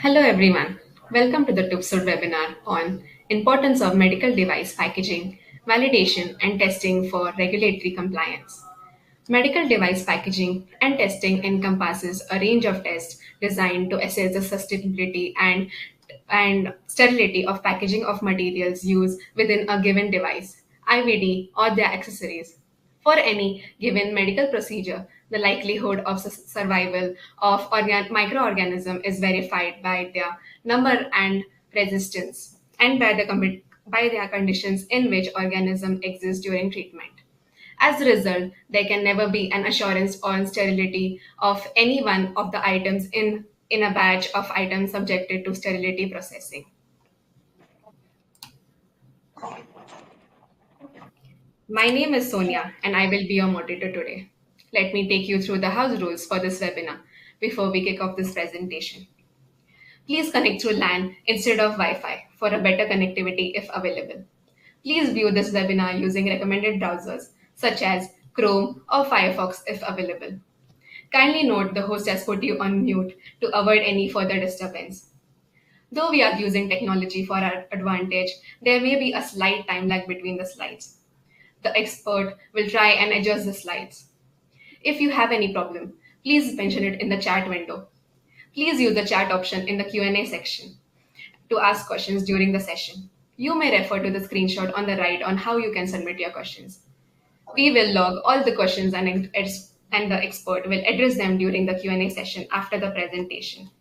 Hello everyone. Welcome to the TÜV SÜD webinar on importance of medical device packaging, validation and testing for regulatory compliance. Medical device packaging and testing encompasses a range of tests designed to assess the sustainability and sterility of packaging of materials used within a given device, IVD, or their accessories. For any given medical procedure, the likelihood of survival of microorganism is verified by their number and resistance, and by their conditions in which organism exists during treatment. As a result, there can never be an assurance on sterility of any one of the items in a batch of items subjected to sterility processing. My name is Sonia, and I will be your moderator today. Let me take you through the house rules for this webinar before we kick off this presentation. Please connect through LAN instead of Wi Fi for a better connectivity if available. Please view this webinar using recommended browsers such as Chrome or Firefox if available. Kindly note the host has put you on mute to avoid any further disturbance. Though we are using technology for our advantage, there may be a slight time lag between the slides. The expert will try and adjust the slides. If you have any problem, please mention it in the chat window. Please use the chat option in the Q&A section to ask questions during the session. You may refer to the screenshot on the right on how you can submit your questions. We will log all the questions and the expert will address them during the Q&A session after the presentation.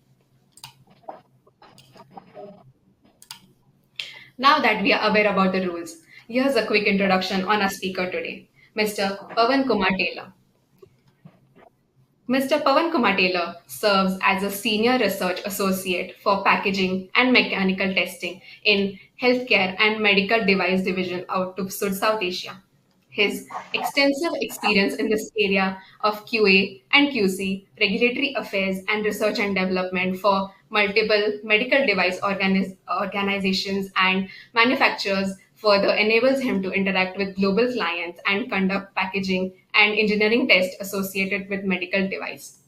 Now that we are aware about the rules, here's a quick introduction on our speaker today, Mr. Pavan Kumar Taylor. Mr. Pavan Kumar Taylor serves as a senior research associate for packaging and mechanical testing in healthcare and medical device division out of South Asia. His extensive experience in this area of QA and QC, regulatory affairs, and research and development for multiple medical device organizations and manufacturers further enables him to interact with global clients and conduct packaging and engineering tests associated with medical device.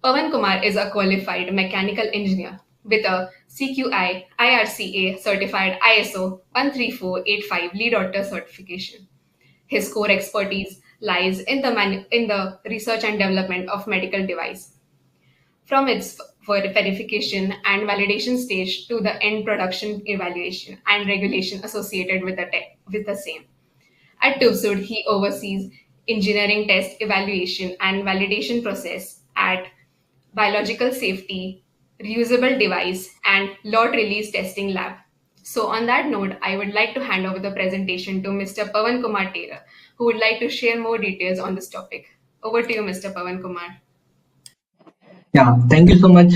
Pavan Kumar is a qualified mechanical engineer with a CQI IRCA certified ISO 13485 lead author certification. His core expertise lies in the research and development of medical device, from its verification and validation stage to the end production evaluation and regulation associated with with the same. At TÜV SÜD, he oversees engineering test evaluation and validation process at biological safety, reusable device, and lot release testing lab. So, on that note, I would like to hand over the presentation to Mr. Pavan Kumar Tera, who would like to share more details on this topic. Over to you, Mr. Pavan Kumar. Yeah, thank you so much,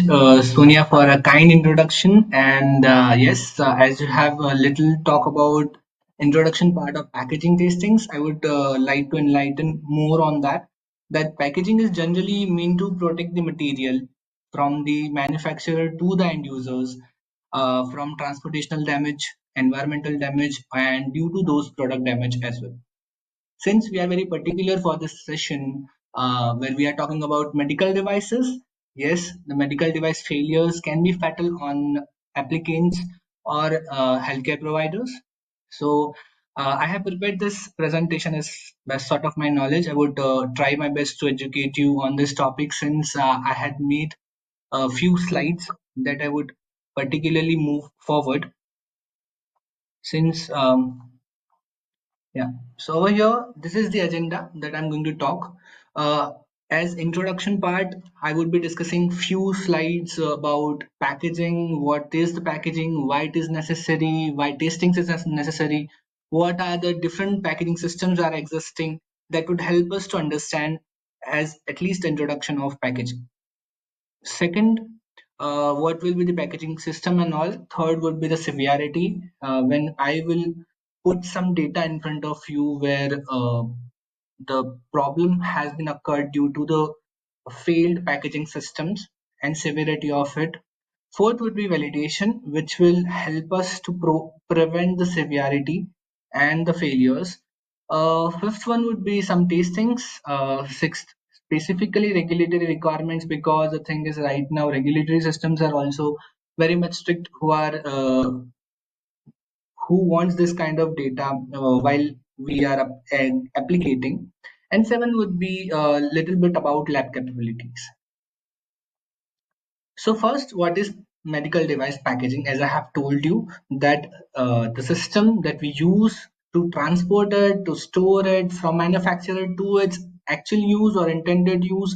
Sonia, for a kind introduction. And yes, as you have a little talk about introduction part of packaging tastings, I would like to enlighten more on that. That packaging is generally meant to protect the material from the manufacturer to the end users, from transportational damage, environmental damage, and due to those product damage as well. Since we are very particular for this session, where we are talking about medical devices, yes, the medical device failures can be fatal on applicants or healthcare providers. So I have prepared this presentation as best sort of my knowledge. I would try my best to educate you on this topic, since I had made a few slides that I would particularly move forward, since yeah. So over here, this is the agenda that I'm going to talk. Uh, as introduction part, I would be discussing few slides about packaging. What is the packaging? Why it is necessary? Why testing is necessary? What are the different packaging systems are existing that would help us to understand as at least introduction of packaging. Second, what will be the packaging system and all. Third would be the severity, when I will put some data in front of you where the problem has been occurred due to the failed packaging systems and severity of it. Fourth would be validation, which will help us to prevent the severity and the failures. Fifth one would be some tastings. Sixth, specifically regulatory requirements, because the thing is right now regulatory systems are also very much strict who wants this kind of data while we are applicating. And seven would be a little bit about lab capabilities. So first, what is medical device packaging? As I have told you, that the system that we use to transport it, to store it from manufacturer to its actual use or intended use,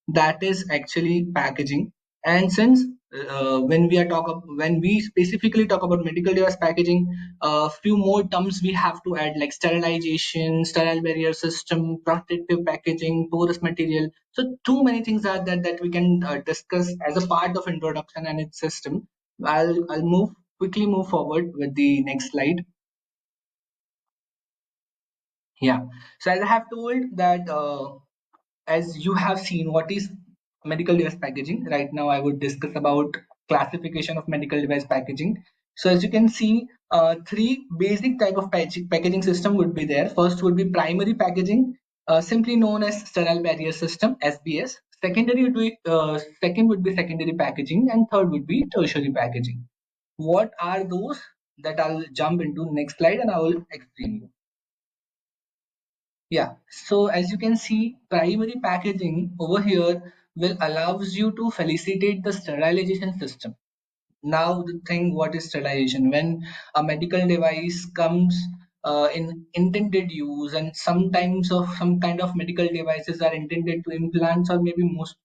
that is actually packaging. And since when we specifically talk about medical device packaging, a few more terms we have to add, like sterilization, sterile barrier system, protective packaging, porous material. So too many things are there that we can discuss as a part of introduction and its system. I'll move forward with the next slide. Yeah. So as I have told that as you have seen what is medical device packaging, right now I would discuss about classification of medical device packaging. So as you can see, three basic type of packaging system would be there. First would be primary packaging, simply known as sterile barrier system, SBS. Second would be secondary packaging, and third would be tertiary packaging. What are those? That I'll jump into next slide and I will explain you. Yeah, so as you can see, primary packaging over here will allows you to facilitate the sterilization system. Now the thing, what is sterilization? When a medical device comes in intended use, and sometimes of some kind of medical devices are intended to implants, or maybe most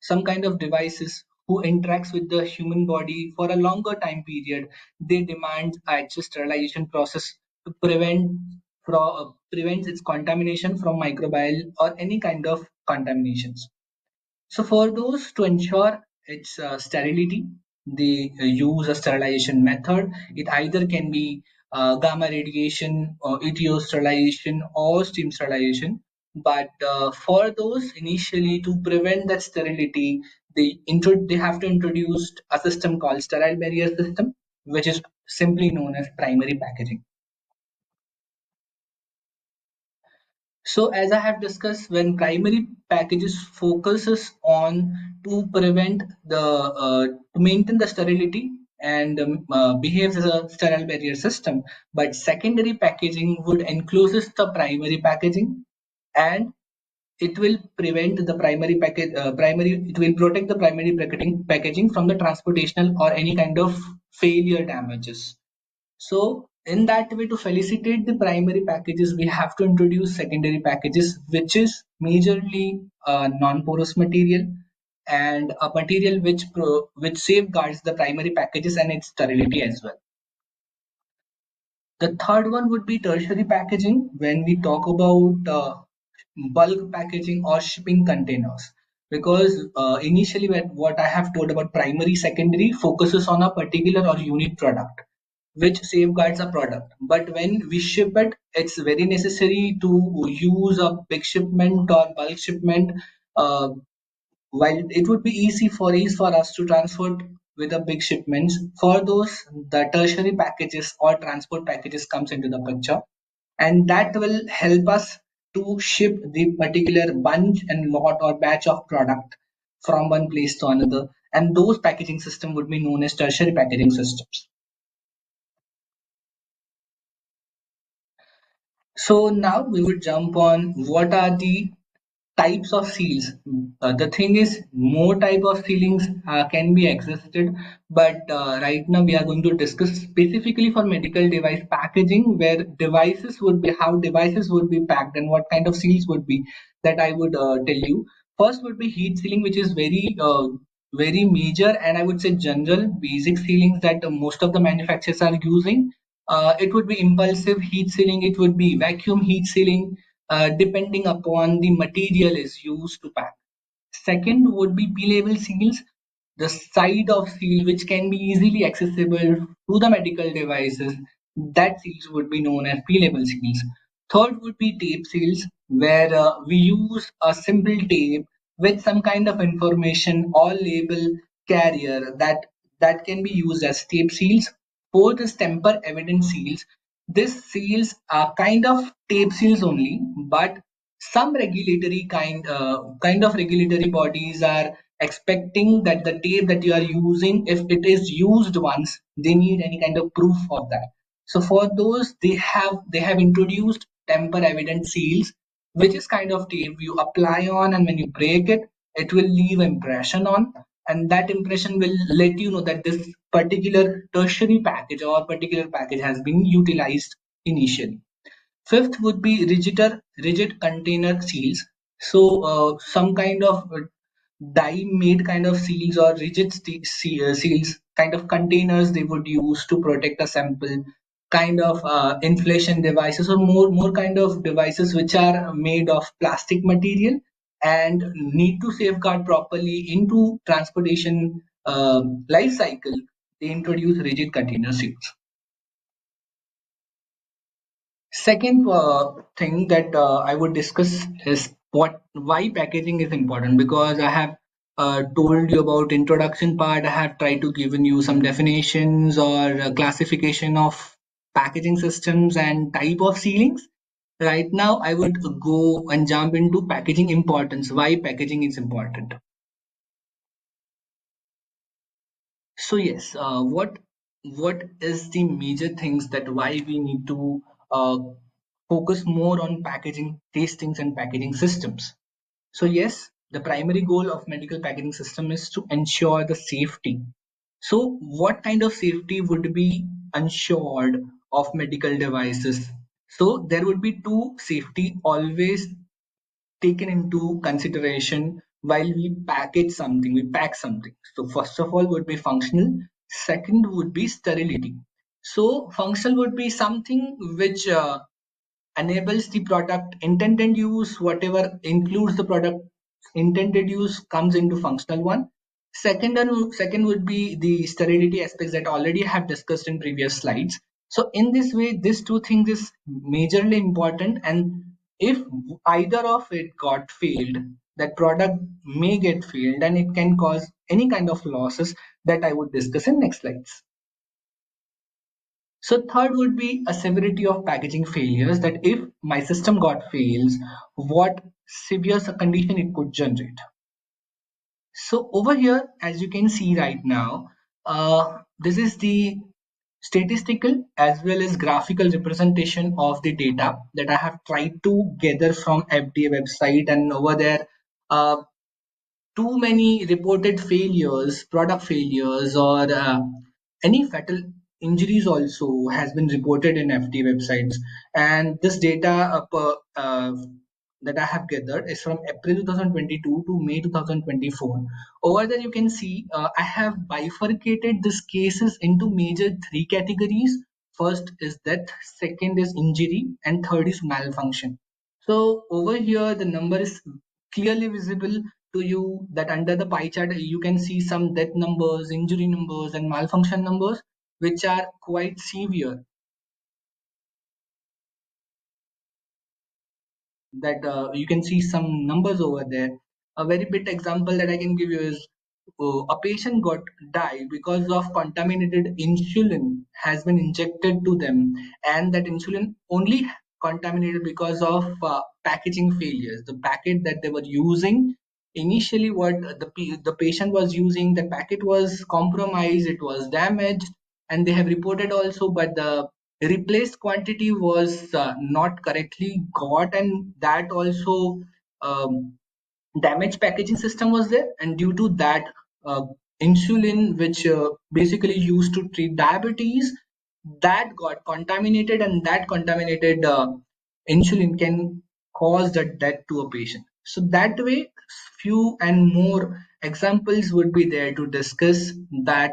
some kind of devices who interacts with the human body for a longer time period, they demand actual sterilization process to prevent its contamination from microbial or any kind of contaminations. So for those, to ensure its sterility, they use a sterilization method. It either can be gamma radiation, or ETO sterilization, or steam sterilization. But for those, initially to prevent that sterility, they have to introduce a system called sterile barrier system, which is simply known as primary packaging. So as I have discussed, when primary packages focuses on to prevent to maintain the sterility and behaves as a sterile barrier system, but secondary packaging would encloses the primary packaging, and it will prevent the primary it will protect the primary packaging from the transportational or any kind of failure damages. So in that way, to felicitate the primary packages, we have to introduce secondary packages, which is majorly non-porous material, and a material which safeguards the primary packages and its sterility as well. The third one would be tertiary packaging, when we talk about bulk packaging or shipping containers. Because initially, what I have told about primary, secondary focuses on a particular or unique product which safeguards a product. But when we ship it, it's very necessary to use a big shipment or bulk shipment. Uh, while it would be easy for us to transport with the big shipments, for those the tertiary packages or transport packages comes into the picture, and that will help us to ship the particular bunch and lot or batch of product from one place to another, and those packaging system would be known as tertiary packaging systems. So now we would jump on what are the types of seals. The thing is, more type of sealings can be existed, but right now we are going to discuss specifically for medical device packaging, where devices would be how devices would be packed and what kind of seals would be. That I would tell you. First would be heat sealing, which is very major, and I would say general basic sealings that most of the manufacturers are using. It would be impulsive heat sealing, it would be vacuum heat sealing, depending upon the material is used to pack. Second would be P-level seals, the side of seal which can be easily accessible to the medical devices. That seals would be known as P-level seals. Third would be tape seals, where we use a simple tape with some kind of information or label carrier that can be used as tape seals. Fourth is temper evident seals. These seals are kind of tape seals only, but some regulatory kind of regulatory bodies are expecting that the tape that you are using, if it is used once, they need any kind of proof of that. So for those, they have introduced temper evident seals, which is kind of tape you apply on, and when you break it, it will leave impression on, and that impression will let you know that this particular tertiary package or particular package has been utilized initially. Fifth would be rigid container seals. So some kind of die made kind of seals or rigid seals, kind of containers they would use to protect a sample, kind of inflation devices, or more kind of devices which are made of plastic material and need to safeguard properly into transportation life cycle. They introduce rigid container seals. Second thing that I would discuss is why packaging is important, because I have told you about introduction part. I have tried to given you some definitions or classification of packaging systems and type of sealings. Right now, I would go and jump into packaging importance. Why packaging is important. So yes, what is the major things that why we need to focus more on packaging tastings and packaging systems? So yes, the primary goal of medical packaging system is to ensure the safety. So what kind of safety would be ensured of medical devices? So there would be two safety always taken into consideration while we package something, we pack something. So first of all would be functional, second would be sterility. So functional would be something which enables the product intended use, whatever includes the product intended use comes into functional one. Second would be the sterility aspects that already have discussed in previous slides. So in this way, these two things is majorly important, and if either of it got failed, that product may get failed and it can cause any kind of losses that I would discuss in next slides. So third would be a severity of packaging failures, that if my system got fails, what severe condition it could generate. So over here, as you can see right now, this is the statistical as well as graphical representation of the data that I have tried to gather from FDA website, and over there, uh, too many reported failures, product failures, or any fatal injuries also has been reported in FD websites. And this data that I have gathered is from April 2022 to May 2024. Over there, you can see I have bifurcated these cases into major three categories. First is death, second is injury, and third is malfunction. So over here, the number is clearly visible to you, that under the pie chart you can see some death numbers, injury numbers, and malfunction numbers, which are quite severe. That you can see some numbers over there. A very big example that I can give you is a patient got died because of contaminated insulin has been injected to them, and that insulin only contaminated because of packaging failures. The packet that they were using initially, what the patient was using, the packet was compromised, it was damaged, and they have reported also, but the replaced quantity was not correctly got, and that also damaged packaging system was there, and due to that, uh, insulin which basically used to treat diabetes, that got contaminated, and that contaminated insulin can cause the death to a patient. So that way, few and more examples would be there to discuss that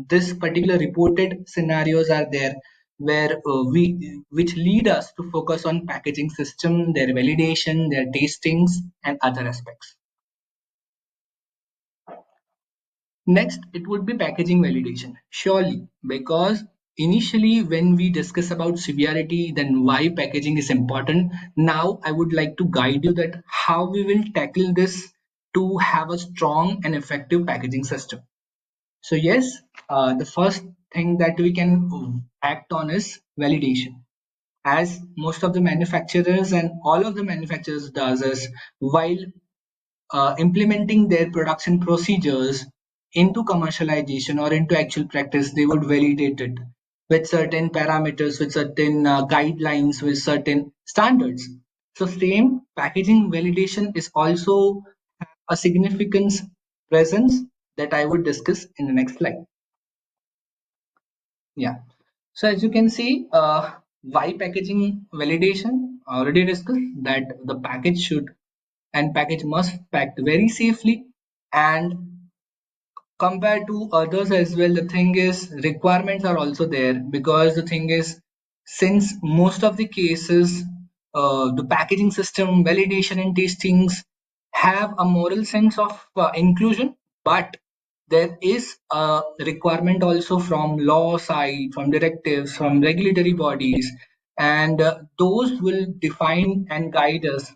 this particular reported scenarios are there, where we which lead us to focus on packaging system, their validation, their tastings, and other aspects. Next, it would be packaging validation. Surely, because initially when we discuss about severity, then why packaging is important. Now, I would like to guide you that how we will tackle this to have a strong and effective packaging system. So yes, the first thing that we can act on is validation. As most of the manufacturers and all of the manufacturers does is, while implementing their production procedures into commercialization or into actual practice, they would validate it with certain parameters, with certain guidelines, with certain standards. So, same packaging validation is also a significant presence that I would discuss in the next slide. Yeah. So as you can see, why packaging validation? I already discussed that the package should and package must packed very safely, and compared to others as well, the thing is requirements are also there, because the thing is, since most of the cases the packaging system validation and tastings have a moral sense of inclusion, but there is a requirement also from law side, from directives, from regulatory bodies, and those will define and guide us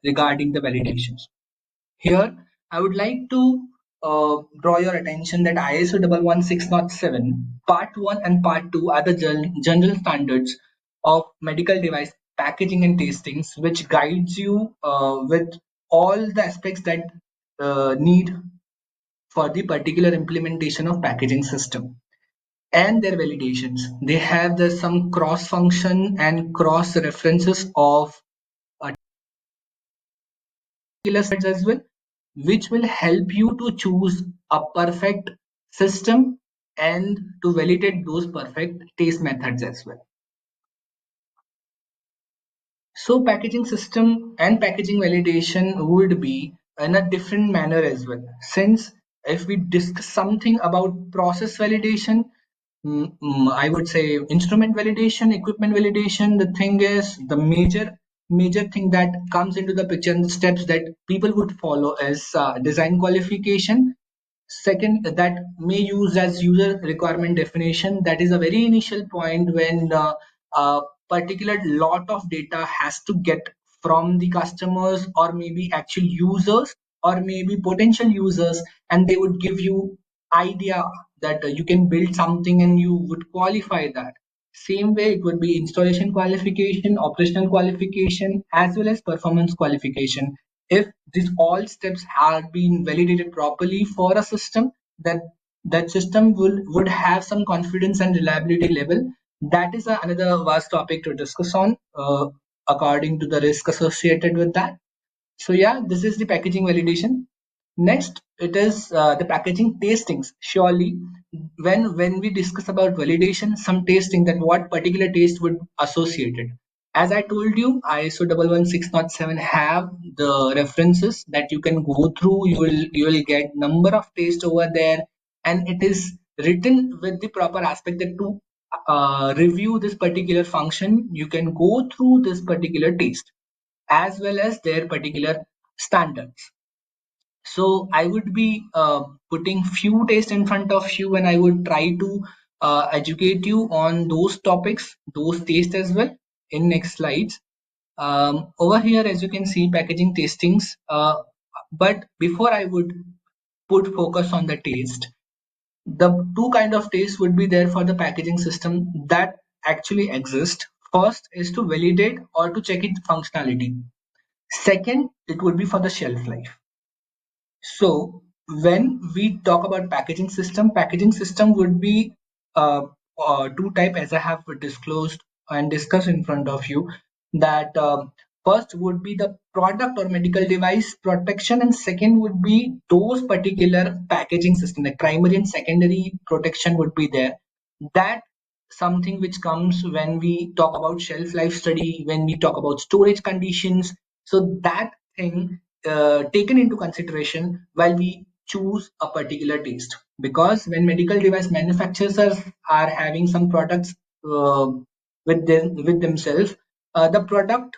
regarding the validations. Here, I would like to draw your attention that ISO 11607 Part 1 and Part 2 are the general standards of medical device packaging and tastings, which guides you with all the aspects that need for the particular implementation of packaging system and their validations. They have some cross function and cross references of particular sites as well, which will help you to choose a perfect system and to validate those perfect taste methods as well. So packaging system and packaging validation would be in a different manner as well. Since if we discuss something about process validation, I would say instrument validation, equipment validation, the thing is the major thing that comes into the picture and the steps that people would follow is design qualification. Second, that may use as user requirement definition. That is a very initial point when a particular lot of data has to get from the customers or maybe actual users or maybe potential users, and they would give you idea that you can build something and you would qualify that. Same way, it would be installation qualification, operational qualification, as well as performance qualification. If these all steps have been validated properly for a system, that that system would have some confidence and reliability level. That is another vast topic to discuss on according to the risk associated with that. So yeah, this is the packaging validation. Next, it is the packaging tastings. Surely, when we discuss about validation, some tasting, that what particular taste would associated. As I told you, ISO 11607 have the references that you can go through. You will get number of taste over there, and it is written with the proper aspect that to review this particular function, you can go through this particular taste as well as their particular standards. So I would be putting few tests in front of you, and I would try to educate you on those topics, those tests as well in next slides. Over here, as you can see, packaging tastings. But before I would put focus on the taste, the two kind of taste would be there for the packaging system that actually exist. First is to validate or to check its functionality. Second, it would be for the shelf life. So when we talk about packaging system would be uh, two type, as I have disclosed and discussed in front of you. That first would be the product or medical device protection, and second would be those particular packaging system. The primary and secondary protection would be there. That something which comes when we talk about shelf life study, when we talk about storage conditions. So that thing taken into consideration while we choose a particular taste, because when medical device manufacturers are having some products uh, with themselves, the product,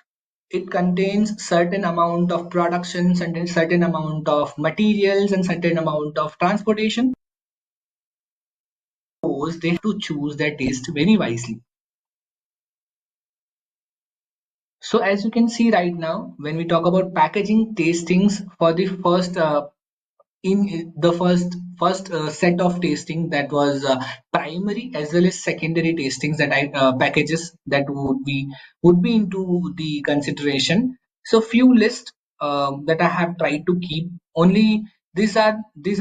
it contains certain amount of production, certain amount of materials, and certain amount of transportation. Those they have to choose their taste very wisely. So as you can see right now, when we talk about packaging tastings for the first in the first set of tasting, that was primary as well as secondary tastings, that I packages that would be into the consideration. So few list that I have tried to keep. Only these are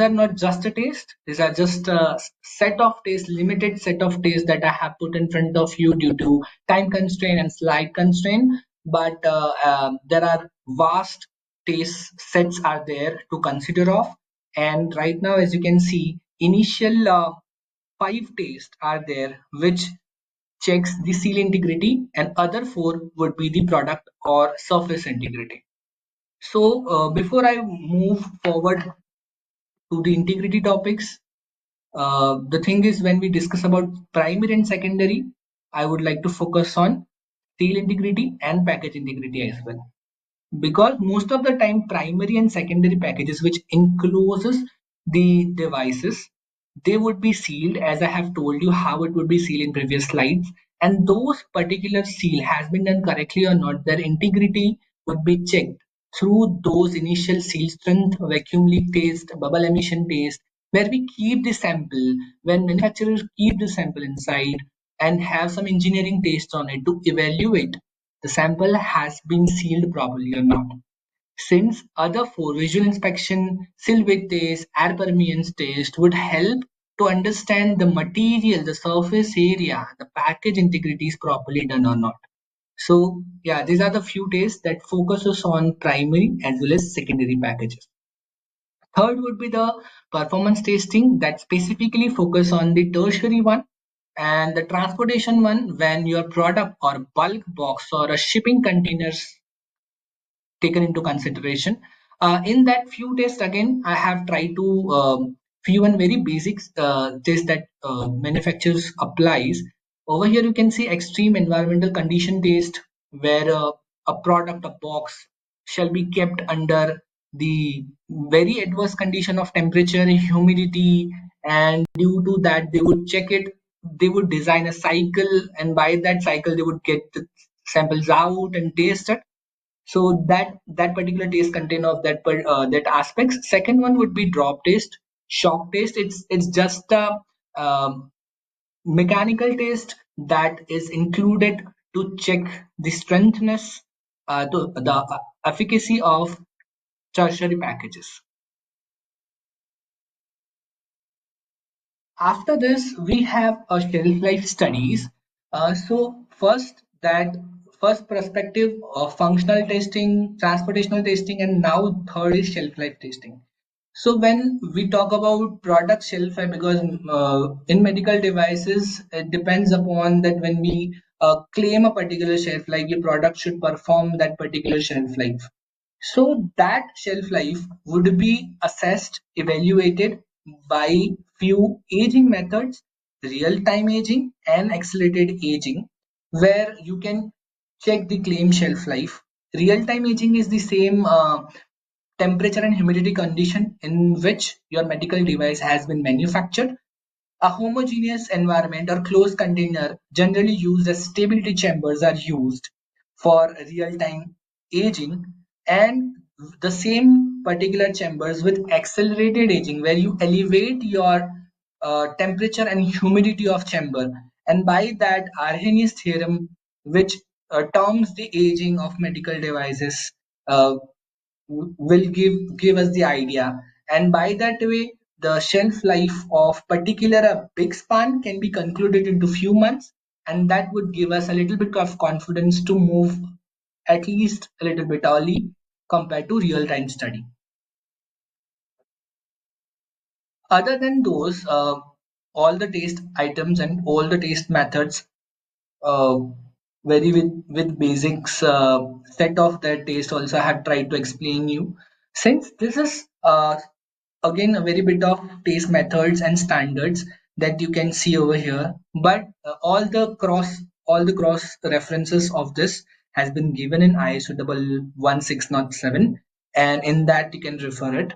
not just a taste. These are just a set of taste, limited set of taste that I have put in front of you due to time constraint and slide constraint. But there are vast taste sets are there to consider of. And right now, as you can see, initial five tastes are there which checks the seal integrity, and other four would be the product or surface integrity. So before I move forward to the integrity topics, the thing is when we discuss about primary and secondary, I would like to focus on seal integrity and package integrity as well, because most of the time primary and secondary packages which encloses the devices, they would be sealed as I have told you how it would be sealed in previous slides, and those particular seal has been done correctly or not, their integrity would be checked through those initial seal strength, vacuum leak test, bubble emission test, where we keep the sample, when manufacturers keep the sample inside and have some engineering tests on it to evaluate the sample has been sealed properly or not. Since other four, visual inspection, seal width test, air permeance test, would help to understand the material, the surface area, the package integrity is properly done or not. So yeah, these are the few tests that focuses on primary as well as secondary packages. Third would be the performance testing that specifically focus on the tertiary one, and the transportation one when your product or bulk box or a shipping containers taken into consideration. In that few tests, again, I have tried to few and very basics tests that manufacturers applies. Over here, you can see extreme environmental condition test, where a product, a box, shall be kept under the very adverse condition of temperature, humidity, and due to that, they would check it. They would design a cycle, and by that cycle, they would get the samples out and taste it. So that particular taste contain of that aspects. Second one would be drop taste, shock taste. It's just a mechanical taste that is included to check the strengthness, to the efficacy of tertiary packages. After this, we have a shelf life studies. So first perspective of functional testing, transportational testing, and now third is shelf life testing. So when we talk about product shelf life, because in medical devices, it depends upon that when we claim a particular shelf life, your product should perform that particular shelf life. So that shelf life would be assessed, evaluated by few aging methods, real-time aging and accelerated aging, where you can check the claim shelf life. Real-time aging is the same temperature and humidity condition in which your medical device has been manufactured. A homogeneous environment or closed container generally used as stability chambers are used for real-time aging, and the same particular chambers with accelerated aging where you elevate your temperature and humidity of chamber, and by that Arrhenius theorem, which terms the aging of medical devices, uh, will give us the idea, and by that way the shelf life of particular a big span can be concluded into few months, and that would give us a little bit of confidence to move at least a little bit early compared to real time study. Other than those, all the taste items and all the taste methods, uh, very with basics set of that taste also I have tried to explain you. Since this is again a very bit of taste methods and standards that you can see over here, but all the cross references of this has been given in ISO 11607, and in that you can refer it.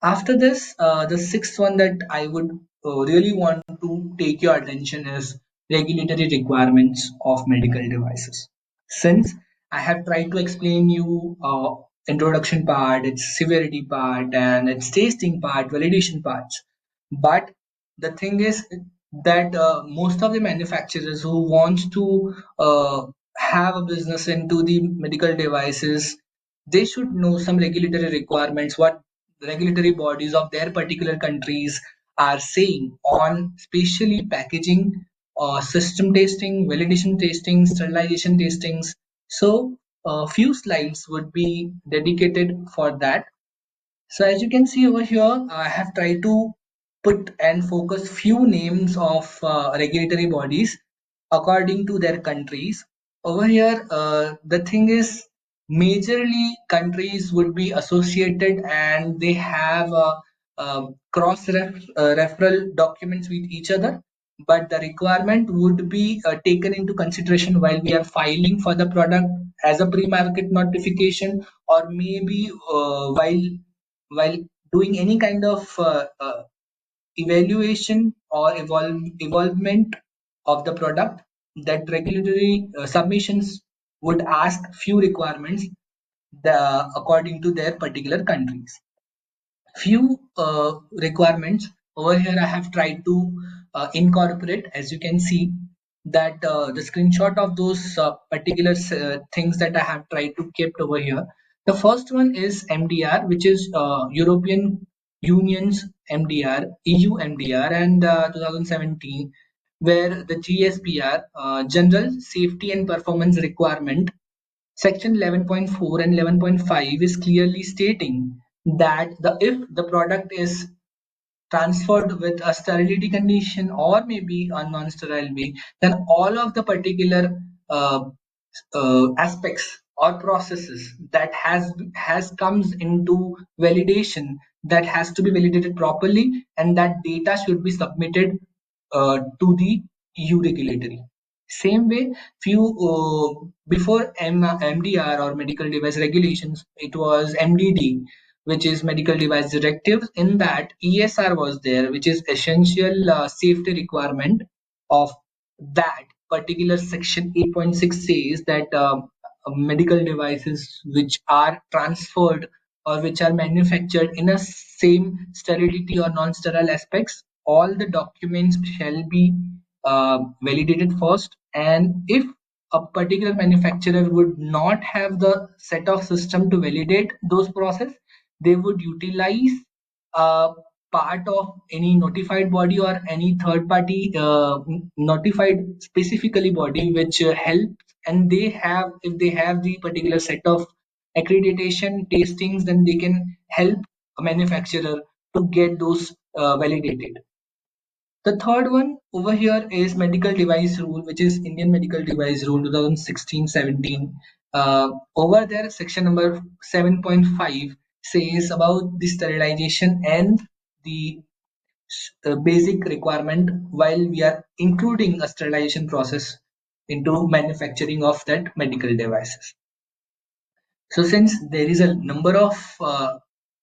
After this, the sixth one that I would really want to take your attention is regulatory requirements of medical devices. Since I have tried to explain you introduction part, its severity part, and its tasting part, validation parts, but the thing is that most of the manufacturers who want to have a business into the medical devices, they should know some regulatory requirements, what the regulatory bodies of their particular countries are saying on especially packaging, system testing, validation testing, sterilization testings. So a few slides would be dedicated for that. So as you can see over here, I have tried to put and focus few names of regulatory bodies according to their countries. Over here, the thing is, majorly countries would be associated and they have referral documents with each other. But the requirement would be taken into consideration while we are filing for the product as a pre-market notification, or maybe while doing any kind of evaluation or evolvement of the product. That regulatory submissions would ask few requirements according to their particular countries. Few requirements over here I have tried to incorporate. As you can see that the screenshot of those particular things that I have tried to kept over here. The first one is MDR, which is European Union's MDR, EU MDR, and 2017, where the GSPR, General Safety and Performance Requirement, Section 11.4 and 11.5, is clearly stating that if the product is transferred with a sterility condition or maybe a non-sterile way, then all of the particular aspects or processes that has comes into validation, that has to be validated properly, and that data should be submitted to the EU regulatory. Same way, few before MDR or medical device regulations, it was MDD, which is medical device directives. In that, ESR was there, which is essential safety requirement of that particular section. 8.6 says that medical devices which are transferred or which are manufactured in a same sterility or non-sterile aspects, all the documents shall be validated first. And if a particular manufacturer would not have the set of system to validate those process, they would utilize a part of any notified body or any third party notified specifically body which helps, and they have, if they have the particular set of accreditation tastings, then they can help a manufacturer to get those validated. The third one over here is medical device rule, which is Indian medical device rule 2016-17. Over there, section number 7.5 says about the sterilization and the basic requirement while we are including a sterilization process into manufacturing of that medical devices. So since there is a number of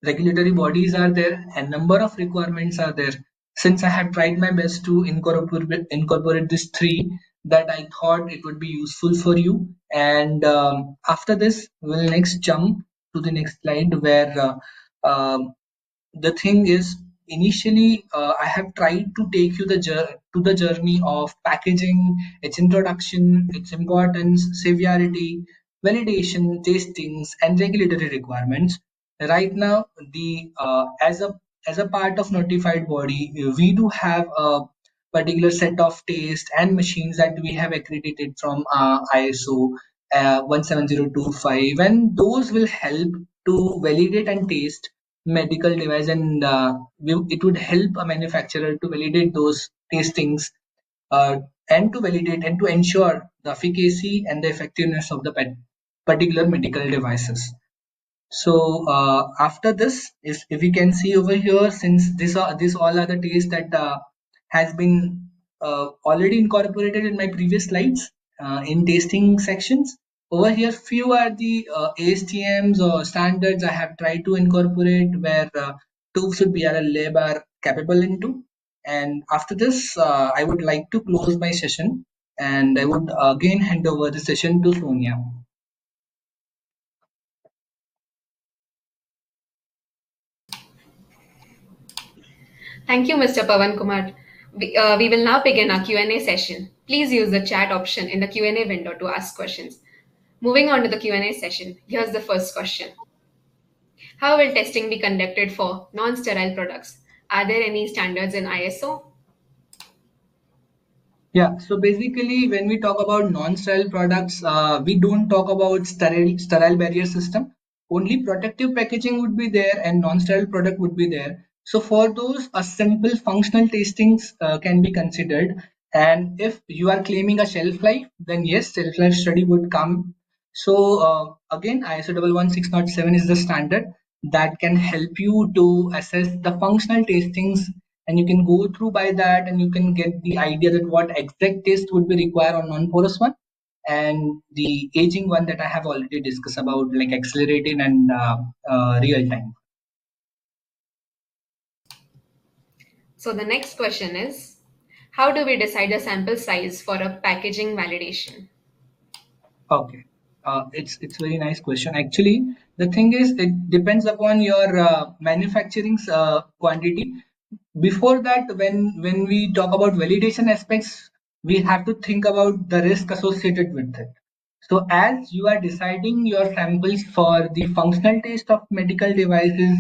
regulatory bodies are there and number of requirements are there, since I have tried my best to incorporate these three, that I thought it would be useful for you. And after this, we'll next jump to the next slide where the thing is, initially I have tried to take you to the journey of packaging, its introduction, its importance, severity, validation, tastings, and regulatory requirements. Right now, the as a part of notified body, we do have a particular set of taste and machines that we have accredited from ISO 17025, and those will help to validate and taste medical device, and it would help a manufacturer to validate those tastings, uh, and to validate and to ensure the efficacy and the effectiveness of the particular medical devices. So after this, is if you can see over here, since these all are the tastes that has been already incorporated in my previous slides in tasting sections. Over here, few are the ASTMs or standards I have tried to incorporate where TÜV SÜD BRL lab are capable into. And after this, I would like to close my session, and I would again hand over the session to Sonia. Thank you, Mr. Pavan Kumar. We will now begin our Q&A session. Please use the chat option in the Q&A window to ask questions. Moving on to the Q&A session, here's the first question. How will testing be conducted for non-sterile products? Are there any standards in ISO? Yeah, so basically, when we talk about non-sterile products, we don't talk about sterile barrier system. Only protective packaging would be there, and non-sterile product would be there. So for those, a simple functional tastings can be considered. And if you are claiming a shelf life, then yes, shelf life study would come. So again, ISO 11607 is the standard that can help you to assess the functional tastings, and you can go through by that and you can get the idea that what exact test would be required on non-porous one, and the aging one that I have already discussed about, like accelerating and real time. So the next question is, how do we decide the sample size for a packaging validation? Okay. It's very nice question. Actually, the thing is, it depends upon your manufacturing quantity. Before that, when we talk about validation aspects, we have to think about the risk associated with it. So, as you are deciding your samples for the functional test of medical devices,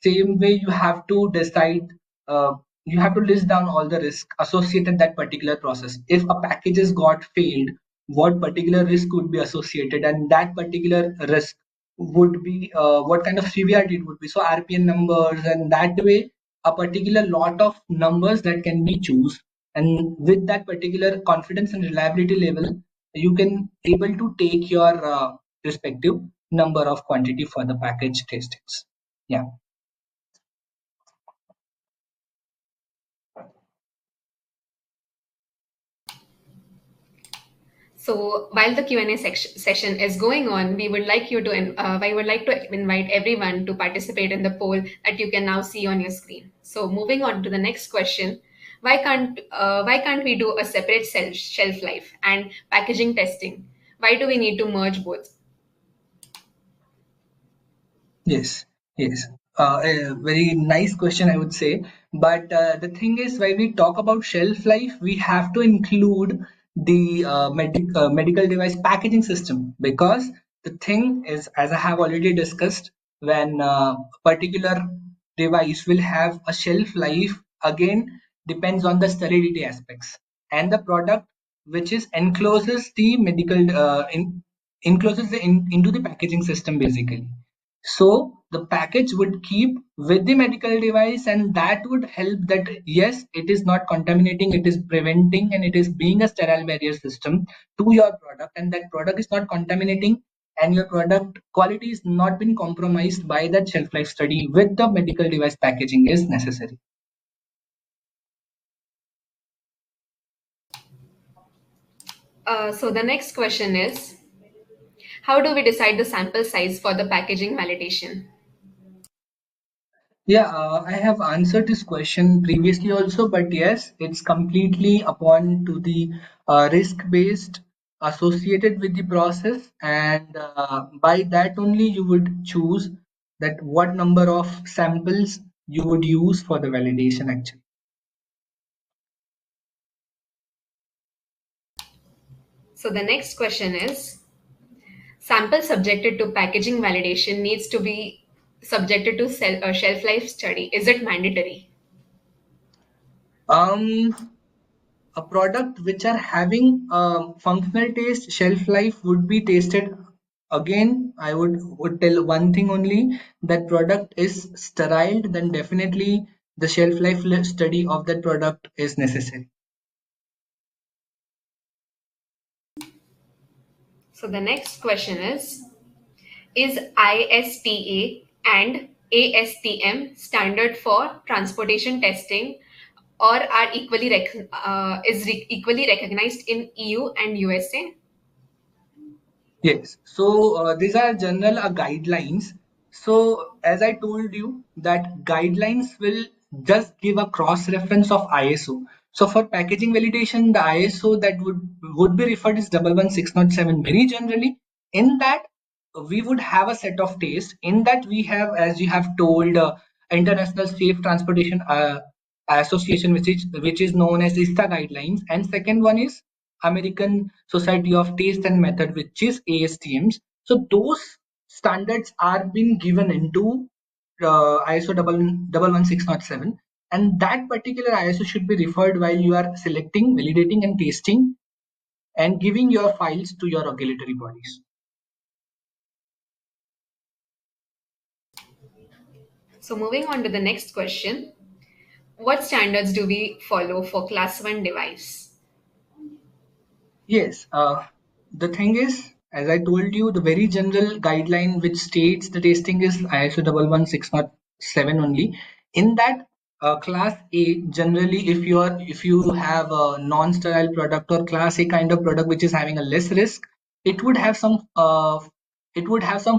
same way you have to decide. Uh, you have to list down all the risk associated that particular process. If a package has got failed, what particular risk would be associated, and that particular risk would be what kind of severity it would be. So RPN numbers, and that way a particular lot of numbers that can be choose, and with that particular confidence and reliability level, you can able to take your respective number of quantity for the package testings. Yeah. So while the Q&A session is going on, we would like to invite everyone to participate in the poll that you can now see on your screen. So moving on to the next question, why can't we do a separate shelf life and packaging testing? Why do we need to merge both? Yes, yes. A very nice question, I would say. But the thing is, when we talk about shelf life, we have to include the medical device packaging system, because the thing is, as I have already discussed, when a particular device will have a shelf life, again depends on the sterility aspects and the product which is encloses the medical encloses into the packaging system basically. So the package would keep with the medical device, and that would help that yes, it is not contaminating, it is preventing, and it is being a sterile barrier system to your product, and that product is not contaminating, and your product quality is not been compromised by that shelf life study with the medical device packaging is necessary. So the next question is, how do we decide the sample size for the packaging validation? Yeah, I have answered this question previously also, but yes, it's completely upon to the risk based associated with the process, and by that only you would choose that what number of samples you would use for the validation actually. So the next question is, sample subjected to packaging validation needs to be subjected to shelf life study. Is it mandatory? Um, a product which are having functional taste, shelf life would be tasted. Again, I would tell one thing only, that product is sterile, then definitely the shelf life study of that product is necessary. So the next question is ISTA and ASTM standard for transportation testing or are equally recognized in EU and USA? Yes, so these are general guidelines. So as I told you, that guidelines will just give a cross reference of ISO. So for packaging validation, the ISO that would be referred is 11607 very generally. In that, we would have a set of tastes. In that, we have, as you have told, International Safe Transportation Association, which is known as ISTA guidelines, and second one is American Society of Taste and Method, which is ASTMs. So those standards are being given into ISO 11607, and that particular ISO should be referred while you are selecting, validating, and tasting, and giving your files to your regulatory bodies. So moving on to the next question. What standards do we follow for class 1 device? Yes, the thing is, as I told you, the very general guideline which states the testing is ISO 11607 only. In that class A, generally, if you have a non-sterile product or class A kind of product which is having a less risk, it would have some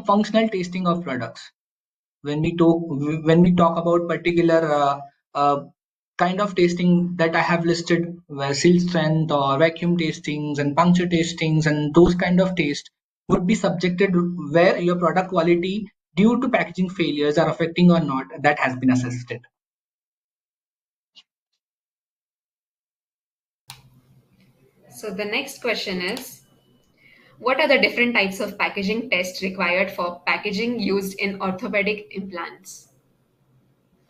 functional testing of products. When we talk about particular uh, kind of tasting that I have listed, where seal strength or vacuum tastings and puncture tastings and those kind of taste would be subjected where your product quality due to packaging failures are affecting or not, that has been assessed. So the next question is, what are the different types of packaging tests required for packaging used in orthopedic implants?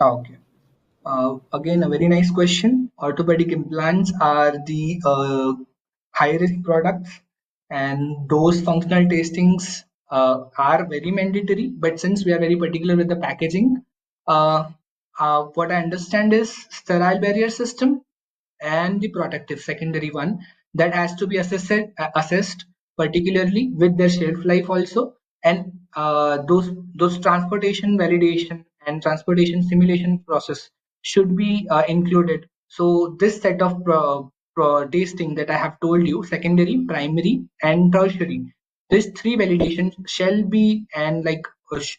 Okay. Again, a very nice question. Orthopedic implants are the high risk products, and those functional tastings are very mandatory. But since we are very particular with the packaging, uh, what I understand is sterile barrier system and the protective secondary one that has to be assessed particularly with their shelf life also, and those transportation validation and transportation simulation process should be included. So this set of tasting that I have told you, secondary, primary, and tertiary, these three validations shall be and like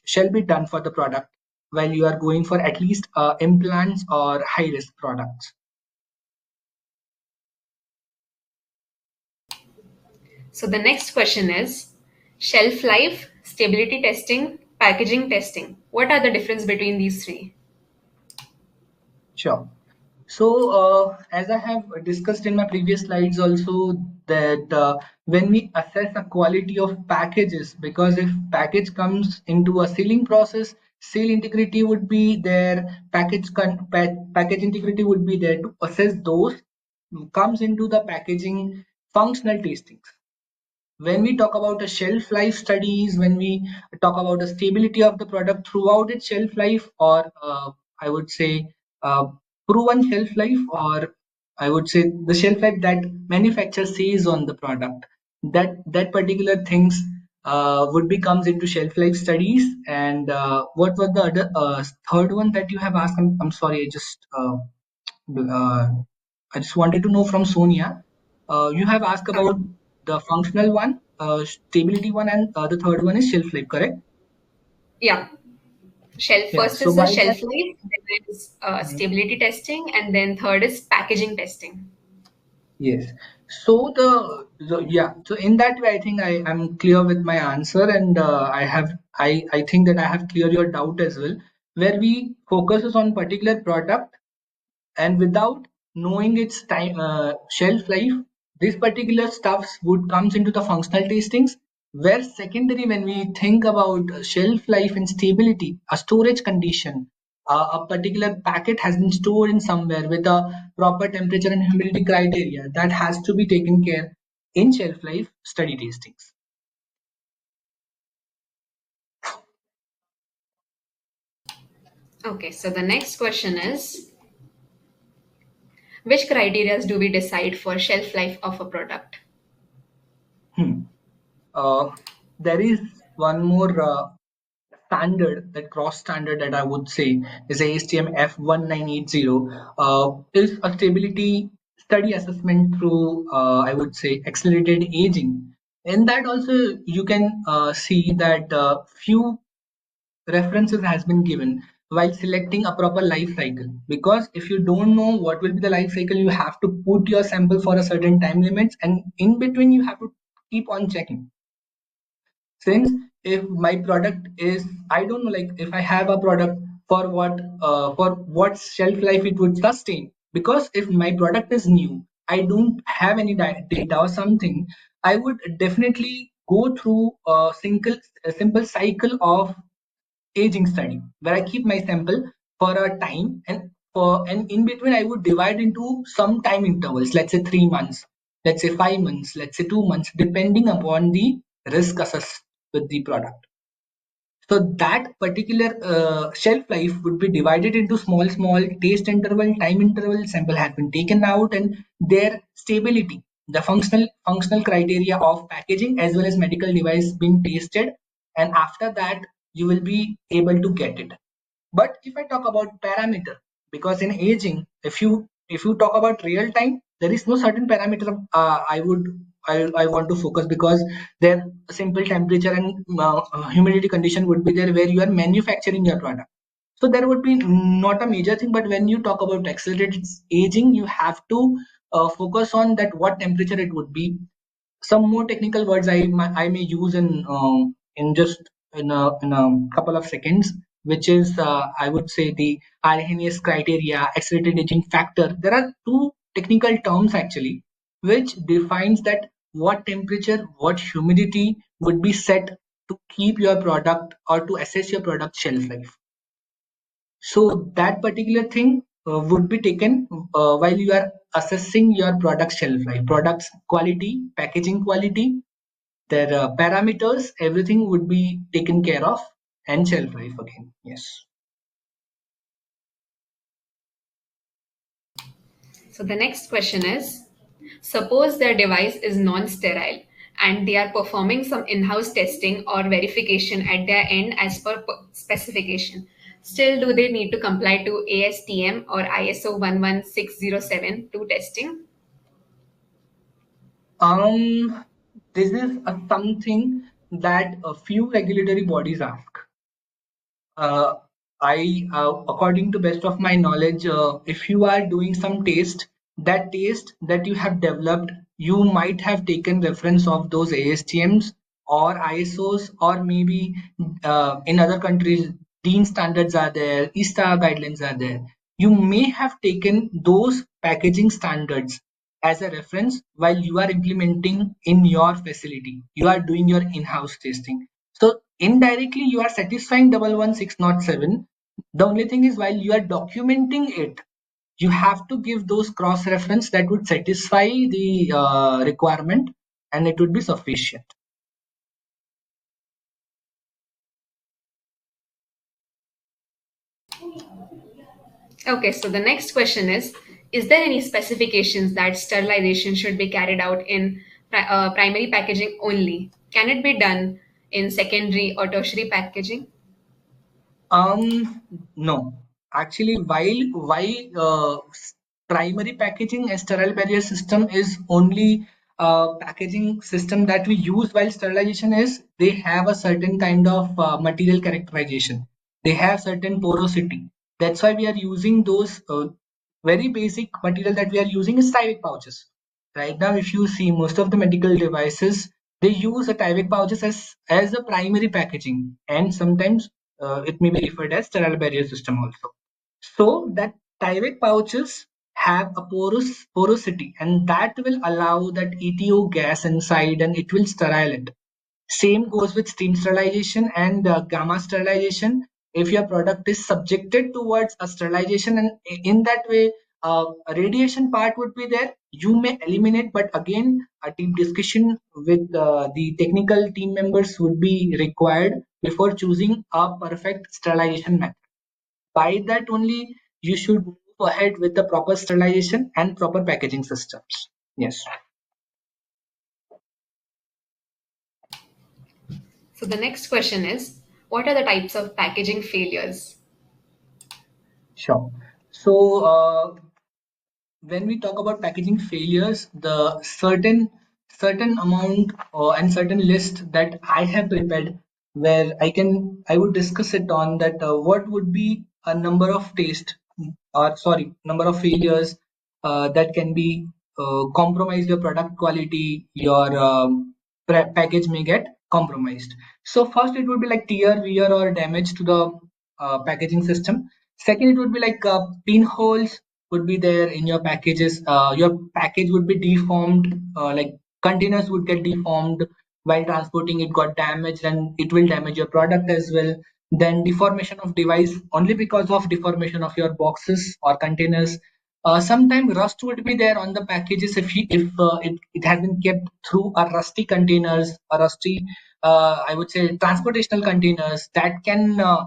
shall be done for the product while you are going for at least implants or high risk products. So the next question is, shelf life, stability testing, packaging testing. What are the difference between these three? Sure. So, as I have discussed in my previous slides also, that when we assess the quality of packages, because if package comes into a sealing process, seal integrity would be there, package integrity would be there. To assess those comes into the packaging functional tastings. When we talk about the shelf life studies, when we talk about the stability of the product throughout its shelf life, or I would say uh, proven shelf life, or I would say the shelf life that manufacturer says on the product, that particular things would be comes into shelf life studies. And what was the other third one that you have asked? I'm sorry, uh, I just wanted to know from Sonia. You have asked about the functional one, stability one, and the third one is shelf life, correct? Yeah, shelf Yeah. first So is the by shelf that, life, then is Mhm. stability testing, and then third is packaging testing. Yes. So yeah. So in that way, I think I am clear with my answer, and I think that I have cleared your doubt as well. Where we focuses on particular product, and without knowing its time shelf life, this particular stuffs would comes into the functional tastings, where secondary, when we think about shelf life and stability, a storage condition, a particular packet has been stored in somewhere with a proper temperature and humidity criteria that has to be taken care in shelf life study tastings. Okay, so the next question is, which criteria do we decide for shelf life of a product? Hmm. Uh, there is one more standard, that cross standard that I would say is ASTM F1980, is a stability study assessment through, I would say, accelerated aging. In that also you can see that few references has been given while selecting a proper life cycle, because if you don't know what will be the life cycle, you have to put your sample for a certain time limits, and in between you have to keep on checking. Since if my product is, I don't know, like if I have a product, for what shelf life it would sustain, because if my product is new, I don't have any data or something, I would definitely go through a simple cycle of aging study where I keep my sample for a time, and in between I would divide into some time intervals, let's say 3 months, let's say 5 months, let's say 2 months, depending upon the risk assessed with the product. So that particular shelf life would be divided into small taste interval, time interval, sample has been taken out, and their stability, the functional criteria of packaging as well as medical device being tasted, and after that you will be able to get it. But if I talk about parameter, because in aging, if you talk about real time, there is no certain parameter I want to focus, because there simple temperature and humidity condition would be there where you are manufacturing your product. So there would be not a major thing. But when you talk about accelerated aging, you have to focus on that what temperature it would be. Some more technical words I may use in just in a couple of seconds, which is I would say the Arrhenius criteria, accelerated aging factor. There are two technical terms actually, which defines that what temperature, what humidity would be set to keep your product or to assess your product shelf life. So that particular thing would be taken while you are assessing your product shelf life, products quality, packaging quality, their parameters, everything would be taken care of, and shelf life again. Yes. So the next question is, suppose their device is non-sterile and they are performing some in-house testing or verification at their end as per specification. Still, do they need to comply to ASTM or ISO 11607 to testing? Um, this is something that a few regulatory bodies ask. uh, According to best of my knowledge, if you are doing some taste, that taste that you have developed, you might have taken reference of those ASTMs or ISOs, or maybe in other countries, DEAN standards are there, ISTA guidelines are there. You may have taken those packaging standards as a reference while you are implementing in your facility. You are doing your in-house testing, so indirectly you are satisfying 11607. The only thing is, while you are documenting it, you have to give those cross reference that would satisfy the requirement, and it would be sufficient. Okay, so the next question is there any specifications that sterilization should be carried out in primary packaging only? Can it be done in secondary or tertiary packaging? No. Actually, primary packaging and sterile barrier system is only packaging system that we use, while sterilization is they have a certain kind of material characterization. They have certain porosity. That's why we are using those very basic material that we are using is Tyvek pouches. Right now, if you see most of the medical devices, they use a Tyvek pouches as a primary packaging, and sometimes it may be referred as sterile barrier system also. So that Tyvek pouches have a porosity, and that will allow that ETO gas inside, and it will sterile it. Same goes with steam sterilization and gamma sterilization. If your product is subjected towards a sterilization, and in that way, a radiation part would be there, you may eliminate. But again, a deep discussion with the technical team members would be required before choosing a perfect sterilization method. By that only, you should move ahead with the proper sterilization and proper packaging systems. Yes. So the next question is, what are the types of packaging failures? Sure. So when we talk about packaging failures, the certain amount and certain list that I have prepared, where I would discuss it on that what would be a number of taste, or sorry, number of failures that can be compromise your product quality, your package may get compromised. So first it would be like tear, wear, or damage to the packaging system. Second, it would be like pinholes would be there in your packages. Your package would be deformed, like containers would get deformed while transporting, it got damaged, and it will damage your product as well. Then deformation of device only because of deformation of your boxes or containers. Sometimes rust would be there on the packages if it has been kept through a rusty containers, a rusty, I would say, transportational containers that can uh,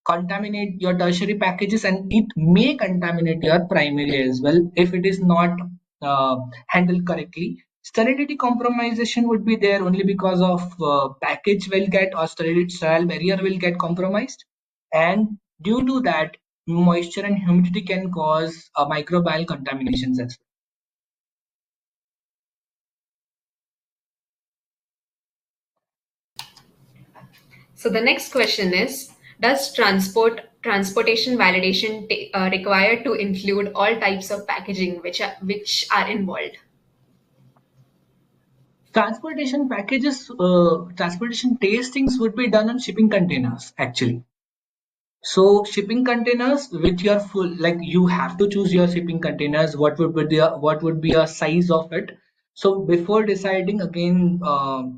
contaminate your tertiary packages, and it may contaminate your primary as well if it is not handled correctly. Sterility compromisation would be there only because of package will get, or sterile barrier will get compromised, and due to that, moisture and humidity can cause microbial contaminations as So the next question is, does transportation validation require to include all types of packaging which are involved? well. Transportation tastings would be done on shipping containers actually. So shipping containers with your full, like you have to choose your shipping containers. What would be a size of it? So before deciding again,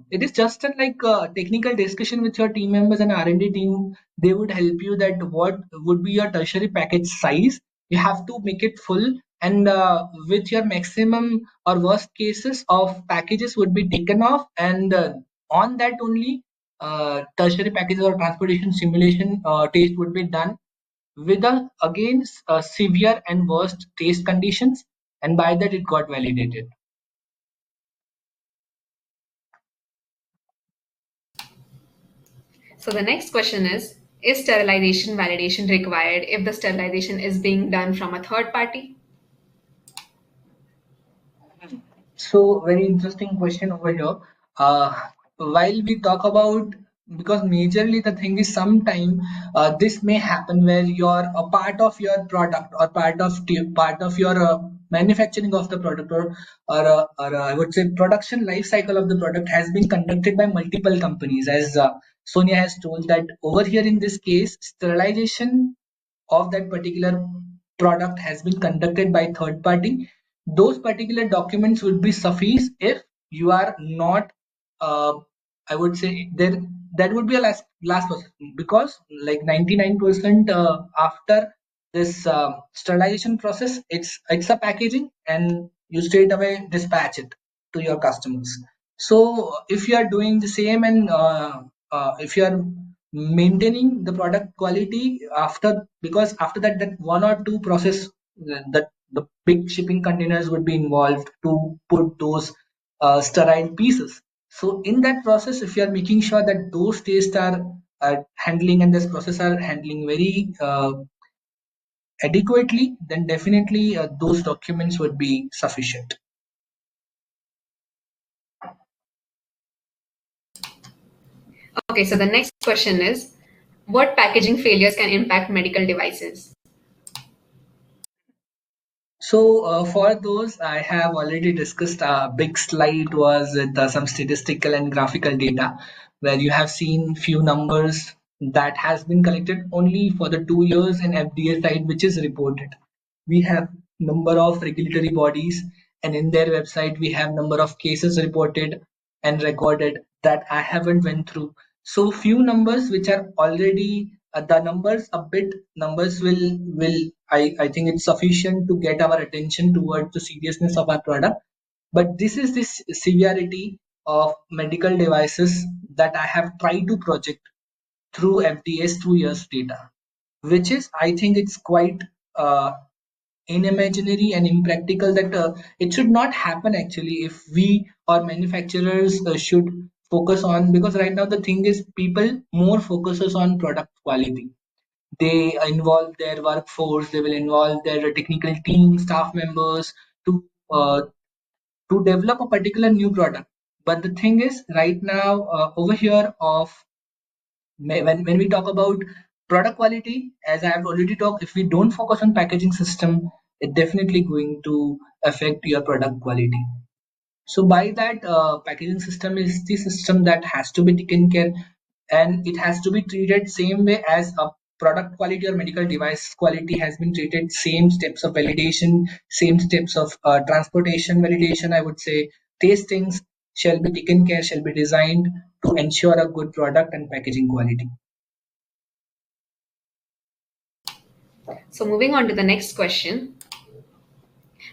it is just like a technical discussion with your team members and R&D team. They would help you that what would be your tertiary package size. You have to make it full, and with your maximum or worst cases of packages would be taken off, and on that only tertiary packages or transportation simulation test would be done with a again severe and worst taste conditions, and by that it got validated. So the next question is sterilization validation required if the sterilization is being done from a third party? So very interesting question over here. While we talk about, because majorly the thing is sometime this may happen where you're a part of your product or part of your manufacturing of the product, or I would say production life cycle of the product has been conducted by multiple companies, as Sonia has told that over here in this case sterilization of that particular product has been conducted by third party. Those particular documents would be suffice if you are not, uh, I would say, there that would be a last process, because like 99% after this sterilization process, it's a packaging, and you straight away dispatch it to your customers. So if you are doing the same, and if you are maintaining the product quality after, because after that, that one or two process, that the big shipping containers would be involved to put those sterile pieces. So in that process, if you are making sure that those tastes are handling and this process are handling very adequately, then definitely those documents would be sufficient. Okay, so the next question is, what packaging failures can impact medical devices? So for those, I have already discussed. A big slide was with some statistical and graphical data, where you have seen few numbers that has been collected only for the 2 years in FDA side, which is reported. We have number of regulatory bodies, and in their website we have number of cases reported and recorded that I haven't went through. So few numbers which are already the numbers a bit numbers will I think it's sufficient to get our attention towards the seriousness of our product. But this is this severity of medical devices that I have tried to project through FDA's 2 years data, which is, I think it's quite unimaginary and impractical, that it should not happen actually if we or manufacturers should focus on, because right now the thing is people more focuses on product quality. They involve their workforce, they will involve their technical team staff members to uh, to develop a particular new product. But the thing is right now over here of when we talk about product quality, as I have already talked, if we don't focus on packaging system, it definitely going to affect your product quality. So by that, packaging system is the system that has to be taken care, and it has to be treated same way as a product quality or medical device quality has been treated, same steps of validation, same steps of transportation validation, I would say, tastings shall be taken care, shall be designed to ensure a good product and packaging quality. So moving on to the next question.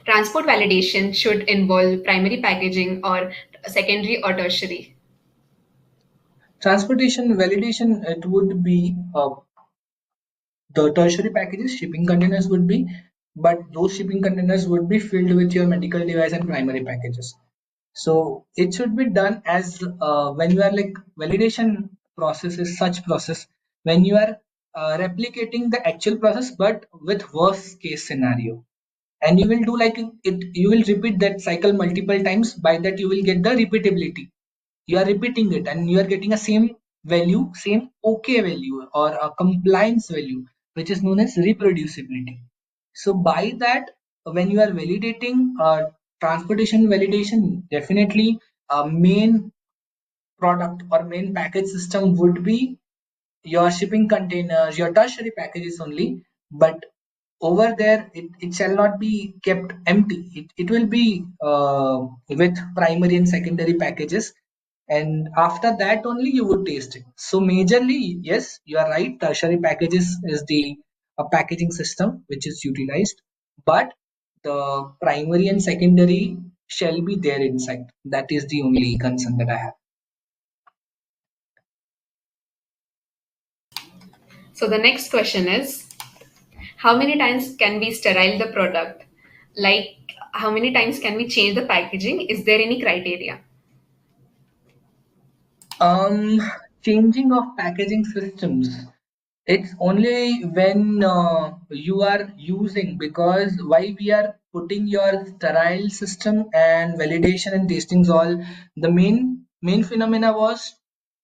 Transport validation should involve primary packaging or secondary or tertiary. Transportation validation, it would be the tertiary packages, shipping containers would be, but those shipping containers would be filled with your medical device and primary packages. So it should be done as when you are like validation process is such process when you are replicating the actual process but with worst case scenario, and you will do like it, you will repeat that cycle multiple times. By that you will get the repeatability, you are repeating it and you are getting a same value, same okay value or a compliance value, which is known as reproducibility. So by that, when you are validating transportation validation, definitely main product or main package system would be your shipping containers, your tertiary packages only. But over there, it shall not be kept empty. It will be with primary and secondary packages. And after that only you would taste it. So majorly, yes, you are right. Tertiary packages is the packaging system which is utilized, but the primary and secondary shall be there inside. That is the only concern that I have. So the next question is, how many times can we sterile the product? Like, how many times can we change the packaging? Is there any criteria? Um, Changing of packaging systems. It's only when you are using, because why we are putting your sterile system and validation and tastings all, the main phenomena was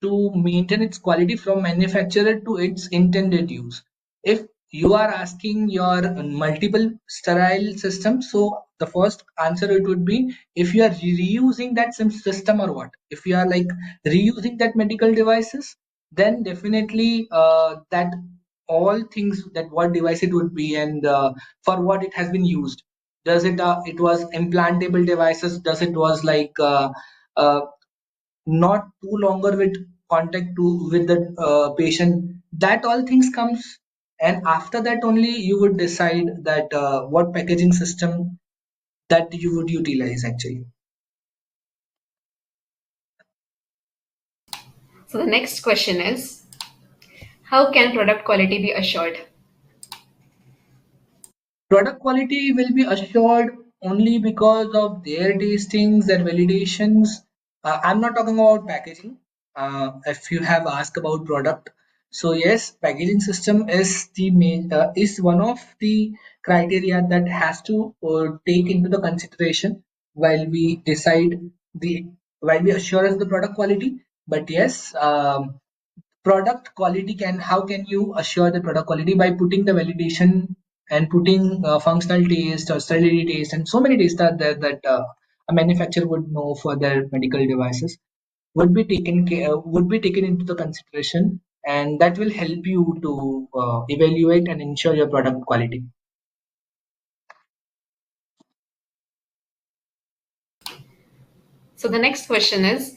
to maintain its quality from manufacturer to its intended use. If you are asking your multiple sterile system, so the first answer it would be if you are reusing that system, or what if you are like reusing that medical devices, then definitely that all things, that what device it would be and for what it has been used. Does it it was implantable devices, does it was like uh, not too longer with contact to with the patient, that all things comes, and after that only you would decide that what packaging system that you would utilize actually. So the next question is, how can product quality be assured? Product quality will be assured only because of their tastings and validations. I'm not talking about packaging. If you have asked about product, so yes, packaging system is the main is one of the criteria that has to take into the consideration while we decide the while we assure us the product quality. But yes, product quality can, how can you assure the product quality? By putting the validation and putting functional taste or sterility taste, and so many tests are there that a manufacturer would know for their medical devices, would be taken care, would be taken into the consideration, and that will help you to evaluate and ensure your product quality. So the next question is,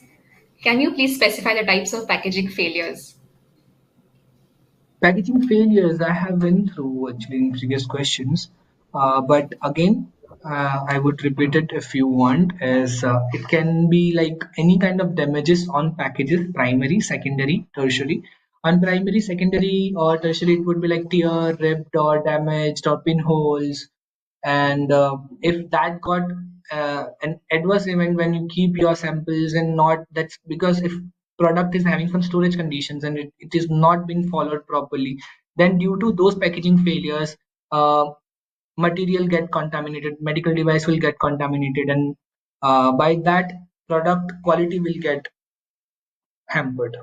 can you please specify the types of packaging failures? Packaging failures I have been through actually in previous questions, but again, I would repeat it if you want. As it can be like any kind of damages on packages, primary, secondary, tertiary. On primary, secondary, or tertiary, it would be like tear, ripped, or damaged, or pinholes, and if that got an adverse event when you keep your samples, and not that's because if product is having some storage conditions and it is not being followed properly, then due to those packaging failures, material get contaminated, medical device will get contaminated, and by that product quality will get hampered.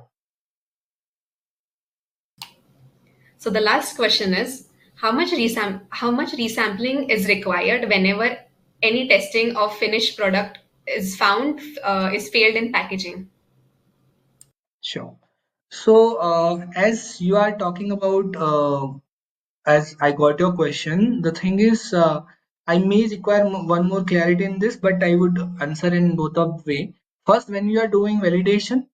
So the last question is, how much resampling is required whenever any testing of finished product is found is failed in packaging? Sure. So, as you are talking about, as I got your question, the thing is, I may require one more clarity in this, but I would answer in both of way. First, when you are doing validation,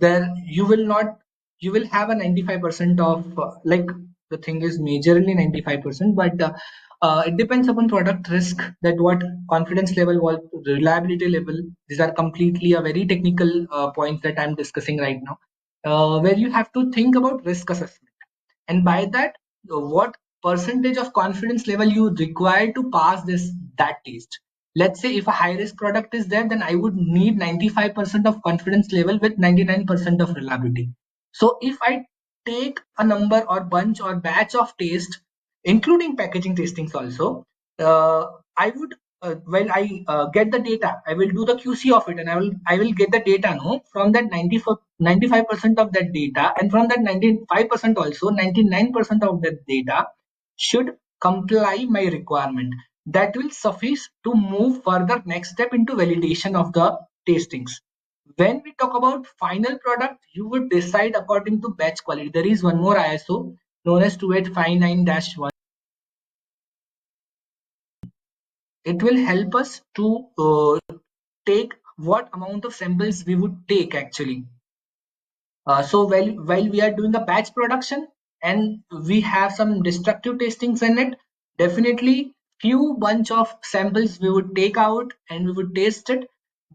there you will not, you will have a 95% of like the thing is majorly 95%, but it depends upon product risk that what confidence level, what reliability level. These are completely a very technical points that I'm discussing right now, where you have to think about risk assessment, and by that what percentage of confidence level you require to pass this that test. Let's say if a high risk product is there, then I would need 95% of confidence level with 99% of reliability. So if I take a number or bunch or batch of test, including packaging testings also, I would when I get the data, I will do the QC of it, and I will get the data, no, from that 95% of that data, and from that 95% also 99% of that data should comply my requirement. That will suffice to move further next step into validation of the tastings. When we talk about final product, you would decide according to batch quality. There is one more ISO known as 2859-1. It will help us to take what amount of samples we would take actually. So while we are doing a batch production and we have some destructive testings in it, definitely few bunch of samples we would take out and we would test it.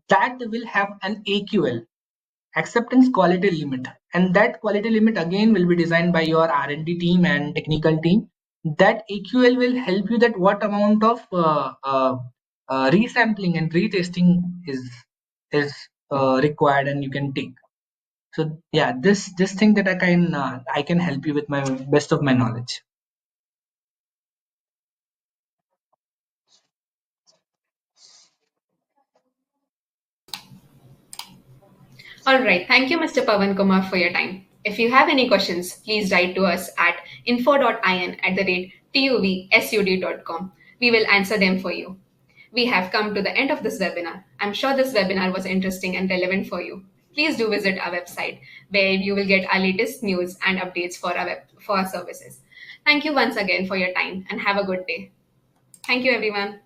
That will have an AQL, acceptance quality limit, and that quality limit again will be designed by your R&D team and technical team. That AQL will help you that what amount of resampling and retesting is required and you can take. So yeah, this thing that I can help you with my best of my knowledge. All right. Thank you, Mr. Pavan Kumar, for your time. If you have any questions, please write to us at info.in@tuvsud.com. We will answer them for you. We have come to the end of this webinar. I'm sure this webinar was interesting and relevant for you. Please do visit our website where you will get our latest news and updates for our services. Thank you once again for your time and have a good day. Thank you, everyone.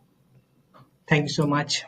Thank you so much.